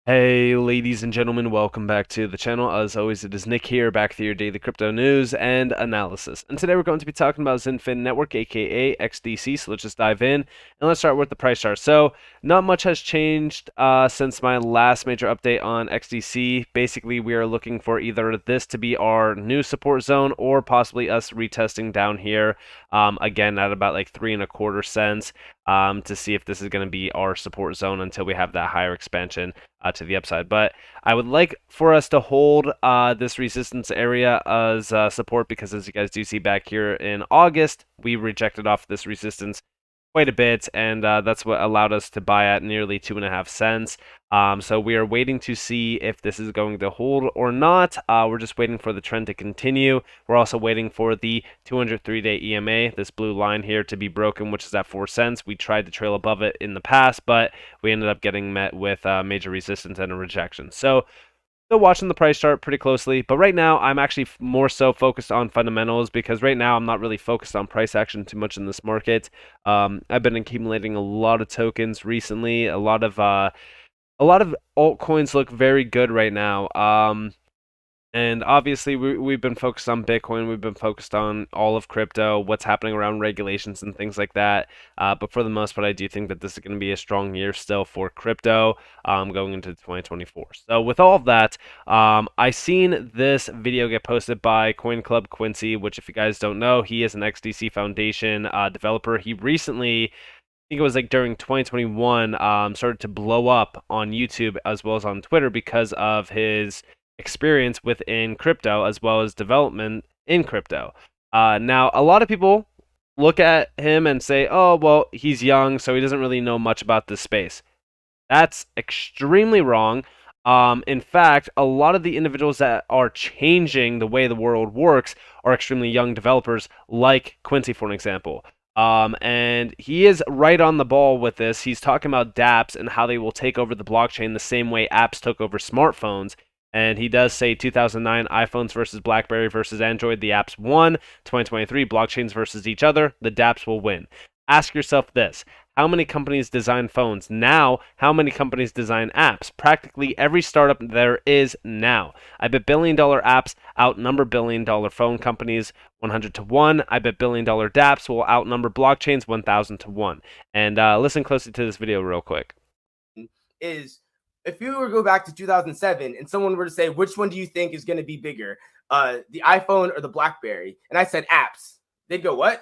Hey, ladies and gentlemen, welcome back to the channel. As always, it is Nick here, back with your daily crypto news and analysis. And today we're going to be talking about Xinfin Network, aka XDC. So let's just dive in and let's start with the price chart. So not much has changed since my last major update on XDC. Basically, we are looking for either this to be our new support zone or possibly us retesting down here again at about like 3.25 cents to see if this is going to be our support zone until we have that higher expansion to the upside. But I would like for us to hold this resistance area as support because, as you guys do see back here in August, we rejected off this resistance quite a bit, and that's what allowed us to buy at nearly 2.5 cents. So we are waiting to see if this is going to hold or not. We're just waiting for the trend to continue. We're also waiting for the 203-day EMA, this blue line here, to be broken, which is at 4 cents. We tried to trail above it in the past, but we ended up getting met with major resistance and a rejection. So still watching the price chart pretty closely, but right now I'm actually more so focused on fundamentals because right now I'm not really focused on price action too much in this market. I've been accumulating a lot of tokens recently. A lot of altcoins look very good right now. And obviously, we've been focused on Bitcoin. We've been focused on all of crypto, what's happening around regulations and things like that. But for the most part, I do think that this is going to be a strong year still for crypto going into 2024. So with all of that, I seen this video get posted by Coin Club Quincy, which if you guys don't know, he is an XDC Foundation developer. He recently, I think it was like during 2021, started to blow up on YouTube as well as on Twitter because of his experience within crypto as well as development in crypto. Now, a lot of people look at him and say, oh, well, he's young, so he doesn't really know much about this space. That's extremely wrong. In fact, a lot of the individuals that are changing the way the world works are extremely young developers, like Quincy, for an example. And he is right on the ball with this. He's talking about dApps and how they will take over the blockchain the same way apps took over smartphones. And he does say 2009 iPhones versus BlackBerry versus Android, the apps won. 2023 blockchains versus each other, the dApps will win. Ask yourself this: how many companies design phones now? How many companies design apps? Practically every startup there is now. I bet billion-dollar apps outnumber billion-dollar phone companies 100 to 1. I bet billion-dollar dApps will outnumber blockchains 1,000 to 1. And listen closely to this video real quick. Is if you were to go back to 2007 and someone were to say, which one do you think is going to be bigger, the iPhone or the BlackBerry? And I said apps. They'd go, what?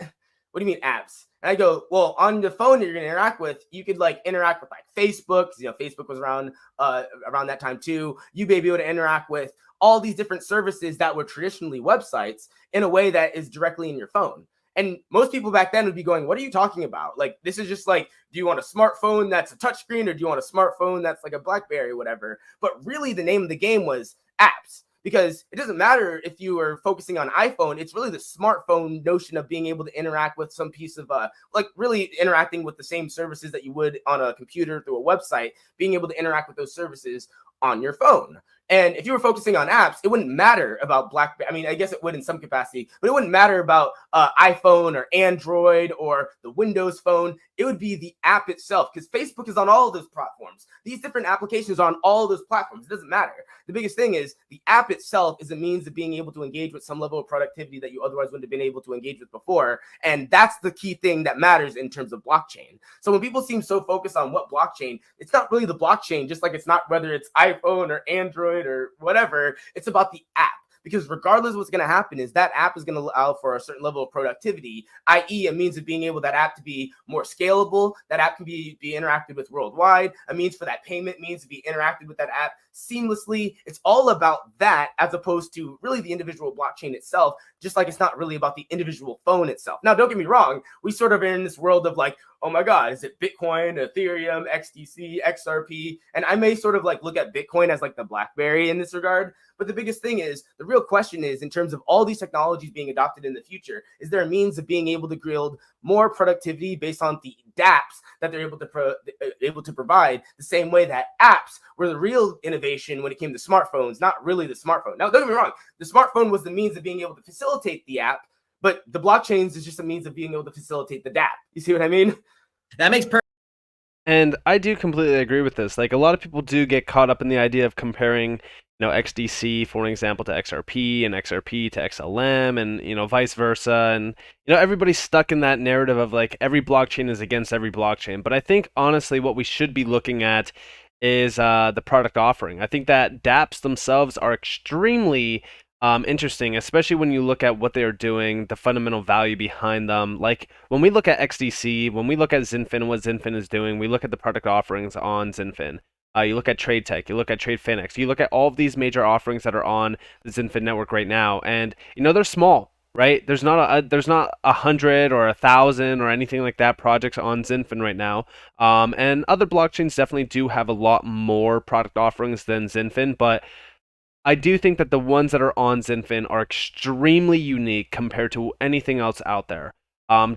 What do you mean apps? And I go, well, on the phone that you're going to interact with, you could like interact with like Facebook. You know, Facebook was around that time too. You may be able to interact with all these different services that were traditionally websites in a way that is directly in your phone. And most people back then would be going, what are you talking about? Like, this is just like, do you want a smartphone that's a touchscreen or do you want a smartphone that's like a BlackBerry or whatever? But really the name of the game was apps, because it doesn't matter if you are focusing on iPhone. It's really the smartphone notion of being able to interact with some piece of like really interacting with the same services that you would on a computer through a website, being able to interact with those services on your phone. And if you were focusing on apps, it wouldn't matter about BlackBerry. I mean, I guess it would in some capacity, but it wouldn't matter about iPhone or Android or the Windows phone. It would be the app itself, because Facebook is on all of those platforms. These different applications are on all of those platforms. It doesn't matter. The biggest thing is the app itself is a means of being able to engage with some level of productivity that you otherwise wouldn't have been able to engage with before. And that's the key thing that matters in terms of blockchain. So when people seem so focused on what blockchain, it's not really the blockchain, just like it's not whether it's iPhone or Android or whatever. It's about the app. Because regardless of what's going to happen is that app is going to allow for a certain level of productivity, i.e. a means of being able that app to be more scalable. That app can be interacted with worldwide. A means for that payment means to be interacted with that app seamlessly. It's all about that as opposed to really the individual blockchain itself, just like it's not really about the individual phone itself. Now, don't get me wrong. We sort of are in this world of like, oh my God, is it Bitcoin, Ethereum, XDC, XRP? And I may sort of like look at Bitcoin as like the BlackBerry in this regard. But the biggest thing is, the real question is, in terms of all these technologies being adopted in the future, is there a means of being able to build more productivity based on the dApps that they're able to provide, the same way that apps were the real innovation when it came to smartphones, not really the smartphone. Now, don't get me wrong, the smartphone was the means of being able to facilitate the app, but the blockchains is just a means of being able to facilitate the dApp. You see what I mean? That makes perfect. And I do completely agree with this. Like a lot of people do get caught up in the idea of comparing, XDC for an example to XRP and XRP to XLM and, vice versa. And, everybody's stuck in that narrative of like every blockchain is against every blockchain. But I think honestly, what we should be looking at is the product offering. I think that dApps themselves are extremely interesting, especially when you look at what they are doing, the fundamental value behind them. Like when we look at XDC, when we look at Xinfin, what Xinfin is doing, we look at the product offerings on Xinfin. You look at Trade Tech, you look at Trade Finex, you look at all of these major offerings that are on the Xinfin network right now, and they're small, right? There's not 100 or 1,000 or anything like that projects on Xinfin right now. And other blockchains definitely do have a lot more product offerings than Xinfin, but I do think that the ones that are on Xinfin are extremely unique compared to anything else out there.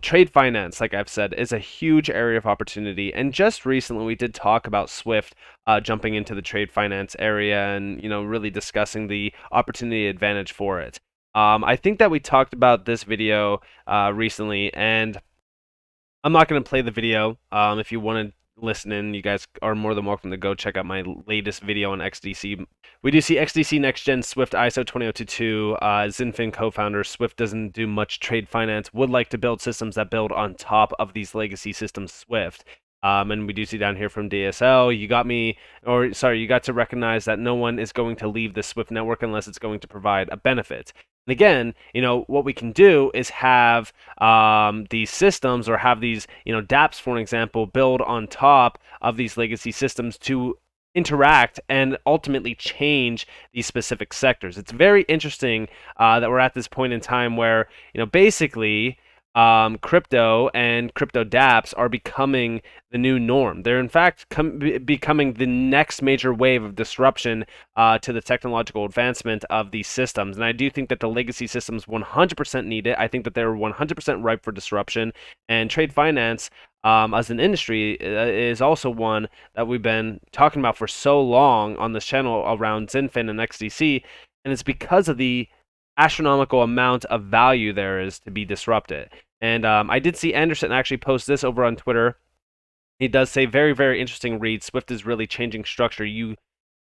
Trade finance, like I've said, is a huge area of opportunity. And just recently, we did talk about Swift jumping into the trade finance area and really discussing the opportunity advantage for it. I think that we talked about this video recently, and I'm not going to play the video. If you want to listen in, you guys are more than welcome to go check out my latest video on XDC. We do see XDC Next Gen Swift ISO 20022. Xinfin co-founder Swift doesn't do much trade finance. Would like to build systems that build on top of these legacy systems Swift. And we do see down here from DSL, you got to recognize that no one is going to leave the Swift network unless it's going to provide a benefit. And again, what we can do is have these systems or have these, dApps, for example, build on top of these legacy systems to interact and ultimately change these specific sectors. It's very interesting that we're at this point in time where, basically, crypto and crypto dApps are becoming the new norm. They're in fact becoming the next major wave of disruption to the technological advancement of these systems. And I do think that the legacy systems 100% need it. I think that they're 100% ripe for disruption. And trade finance, as an industry, is also one that we've been talking about for so long on this channel around Xinfin and XDC. And it's because of the astronomical amount of value there is to be disrupted. And I did see Anderson actually post this over on Twitter. He does say, very, very interesting read. Swift is really changing structure.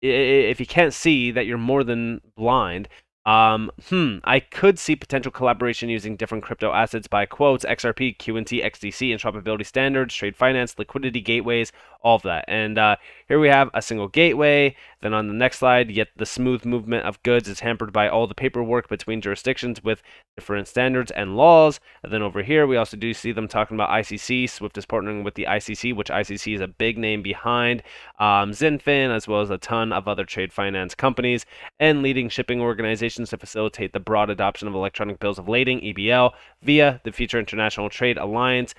If you can't see that, you're more than blind. I could see potential collaboration using different crypto assets by quotes, XRP, QNT, XDC, interoperability standards, trade finance, liquidity gateways, all of that. And here we have a single gateway. Then on the next slide, yet the smooth movement of goods is hampered by all the paperwork between jurisdictions with different standards and laws. And then over here, we also do see them talking about ICC. Swift is partnering with the ICC, which ICC is a big name behind Xinfin, as well as a ton of other trade finance companies and leading shipping organizations to facilitate the broad adoption of electronic bills of lading (EBL) via the Future International Trade Alliance.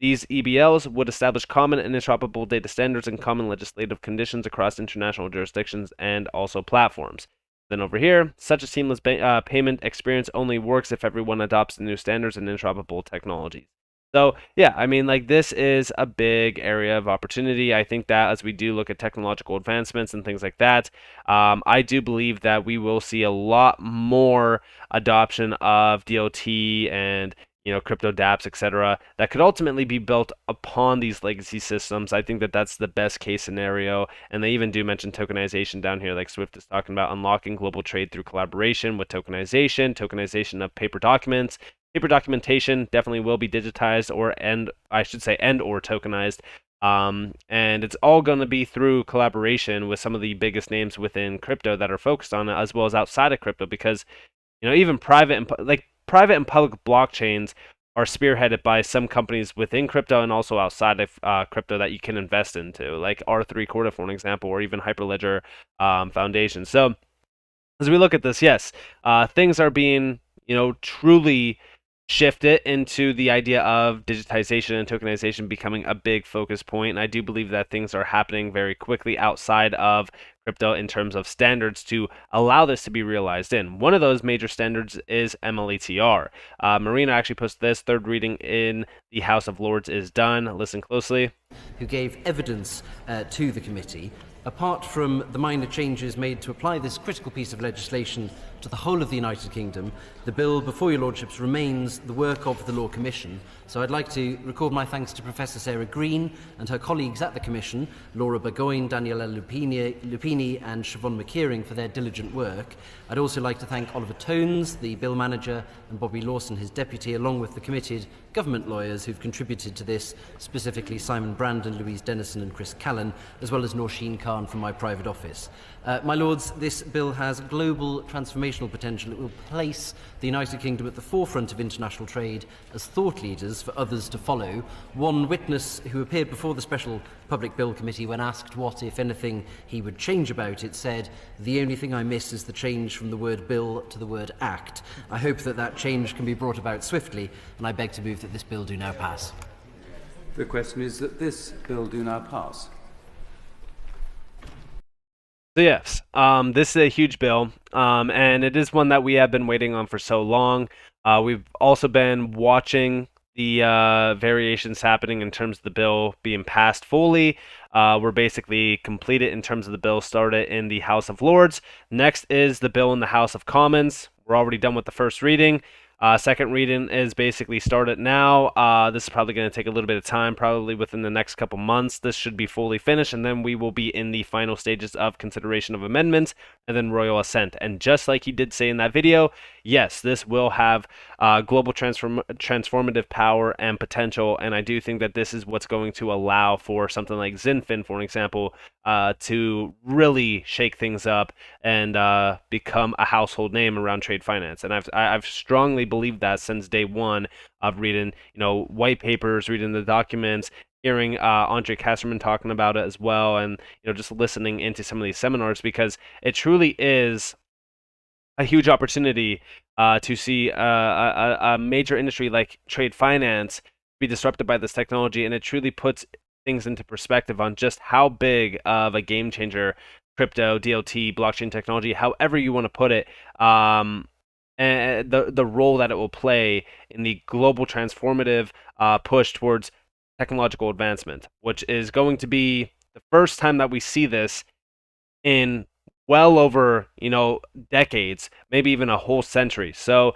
These EBLs would establish common and interoperable data standards and common legislative conditions across international jurisdictions and also platforms. Then over here, such a seamless payment experience only works if everyone adopts the new standards and interoperable technologies. So yeah, I mean, like this is a big area of opportunity. I think that as we do look at technological advancements and things like that, I do believe that we will see a lot more adoption of DOT and crypto dApps, etc., that could ultimately be built upon these legacy systems. I think that that's the best case scenario. And they even do mention tokenization down here, like Swift is talking about unlocking global trade through collaboration with tokenization of paper documents. Paper documentation definitely will be digitized and or tokenized. And it's all going to be through collaboration with some of the biggest names within crypto that are focused on it, as well as outside of crypto, because even private and public blockchains are spearheaded by some companies within crypto and also outside of crypto that you can invest into, like R3 Corda, for an example, or even Hyperledger Foundation. So as we look at this, yes, things are being truly shifted into the idea of digitization and tokenization becoming a big focus point. And I do believe that things are happening very quickly outside of crypto in terms of standards to allow this to be realized in. One of those major standards is MLETR. Marina actually posted this. Third reading in the House of Lords is done. Listen closely. Who gave evidence to the committee Apart from the minor changes made to apply this critical piece of legislation to the whole of the United Kingdom, the bill before your lordships remains the work of the Law Commission. So I'd like to record my thanks to Professor Sarah Green and her colleagues at the Commission, Laura Burgoyne, Daniela Lupini and Siobhan McKeering, for their diligent work. I'd also like to thank Oliver Tones, the bill manager, and Bobby Lawson, his deputy, along with the committed government lawyers who've contributed to this, specifically Simon Brandon, Louise Dennison and Chris Callan, as well as Norshin Khan from my private office. My Lords, this bill has global transformational potential. It will place the United Kingdom at the forefront of international trade as thought leaders for others to follow. One witness who appeared before the Special Public Bill Committee, when asked what, if anything, he would change about it, said, "The only thing I miss is the change from the word bill to the word act." I hope that that change can be brought about swiftly, and I beg to move that this bill do now pass. The question is that this bill do now pass. So yes, this is a huge bill, and it is one that we have been waiting on for so long. We've also been watching the variations happening in terms of the bill being passed fully. We're basically completed in terms of the bill started in the House of Lords. Next is the bill in the House of Commons. We're already done with the first reading. Second reading is basically started now. This is probably going to take a little bit of time, probably within the next couple months. This should be fully finished, and then we will be in the final stages of consideration of amendments and then royal assent. And just like he did say in that video, yes, this will have global transformative power and potential, and I do think that this is what's going to allow for something like Xinfin, for example, to really shake things up and become a household name around trade finance. And I've strongly believed that since day one of reading, white papers, reading the documents, hearing Andre Kasserman talking about it as well, and just listening into some of these seminars, because it truly is a huge opportunity to see a major industry like trade finance be disrupted by this technology, and it truly puts things into perspective on just how big of a game changer crypto, DLT, blockchain technology, however you want to put it, and the role that it will play in the global transformative push towards technological advancement, which is going to be the first time that we see this in well over, decades, maybe even a whole century. So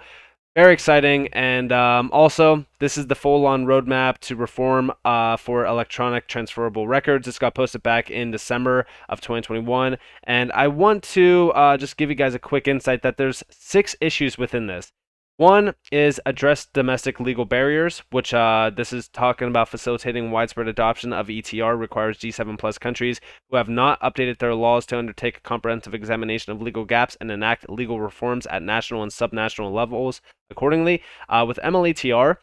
very exciting. And also, this is the full-on roadmap to reform for electronic transferable records. This got posted back in December of 2021. And I want to just give you guys a quick insight that there's 6 issues within this. One is address domestic legal barriers, which this is talking about facilitating widespread adoption of ETR requires G7 plus countries who have not updated their laws to undertake a comprehensive examination of legal gaps and enact legal reforms at national and subnational levels accordingly. With MLETR,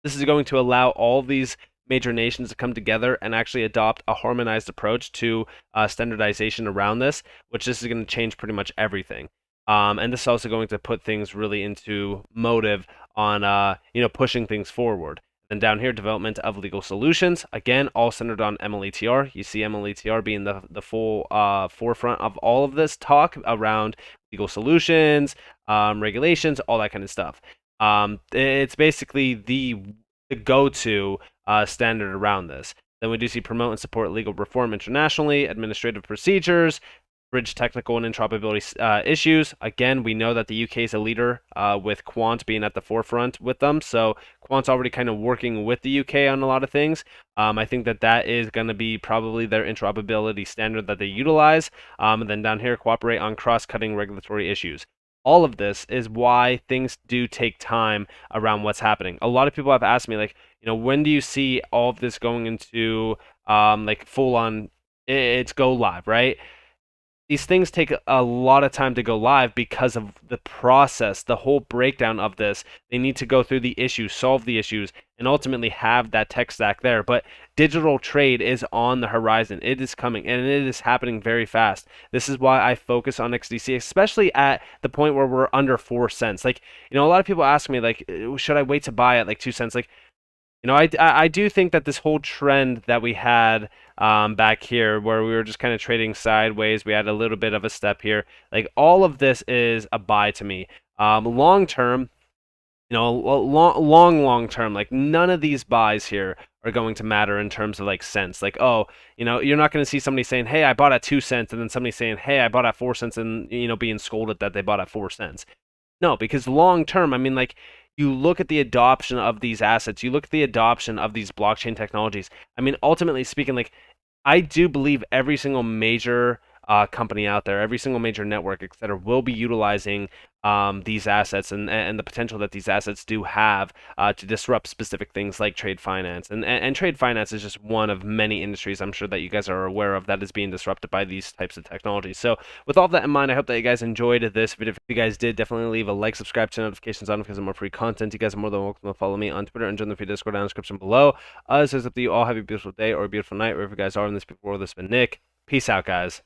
this is going to allow all of these major nations to come together and actually adopt a harmonized approach to standardization around this, which this is going to change pretty much everything. And this is also going to put things really into motive on, pushing things forward. Then down here, development of legal solutions. Again, all centered on MLETR. You see MLETR being the full forefront of all of this talk around legal solutions, regulations, all that kind of stuff. It's basically the go-to standard around this. Then we do see promote and support legal reform internationally, administrative procedures, bridge technical and interoperability issues. Again, we know that the UK is a leader with Quant being at the forefront with them. So Quant's already kind of working with the UK on a lot of things. I think that is going to be probably their interoperability standard that they utilize. And then down here, cooperate on cross-cutting regulatory issues. All of this is why things do take time around what's happening. A lot of people have asked me, like, when do you see all of this going into like full on it's go live, right? These things take a lot of time to go live because of the process, the whole breakdown of this. They need to go through the issues, solve the issues, and ultimately have that tech stack there. But digital trade is on the horizon. It is coming, and it is happening very fast. This is why I focus on XDC, especially at the point where we're under 4 cents. Like, a lot of people ask me, like, should I wait to buy at like 2 cents? Like, I do think that this whole trend that we had back here, where we were just kind of trading sideways, we had a little bit of a step here. Like, all of this is a buy to me. Long term, long term, like none of these buys here are going to matter in terms of like cents. Like, oh, you're not going to see somebody saying, "Hey, I bought at 2 cents," and then somebody saying, "Hey, I bought at 4 cents," and being scolded that they bought at 4 cents. No, because long term, I mean, like, you look at the adoption of these assets, you look at the adoption of these blockchain technologies. I mean, ultimately speaking, like, I do believe every single major company out there, every single major network, etc., will be utilizing these assets and the potential that these assets do have to disrupt specific things like trade finance. And trade finance is just one of many industries I'm sure that you guys are aware of that is being disrupted by these types of technologies. So with all that in mind, I hope that you guys enjoyed this video. If you guys did, definitely leave a like, subscribe, turn notifications on because of more free content. You guys are more than welcome to follow me on Twitter and join the free Discord down in the description below. As it's up to you all, have a beautiful day or a beautiful night wherever you guys are in this before. This has been Nick. Peace out, guys.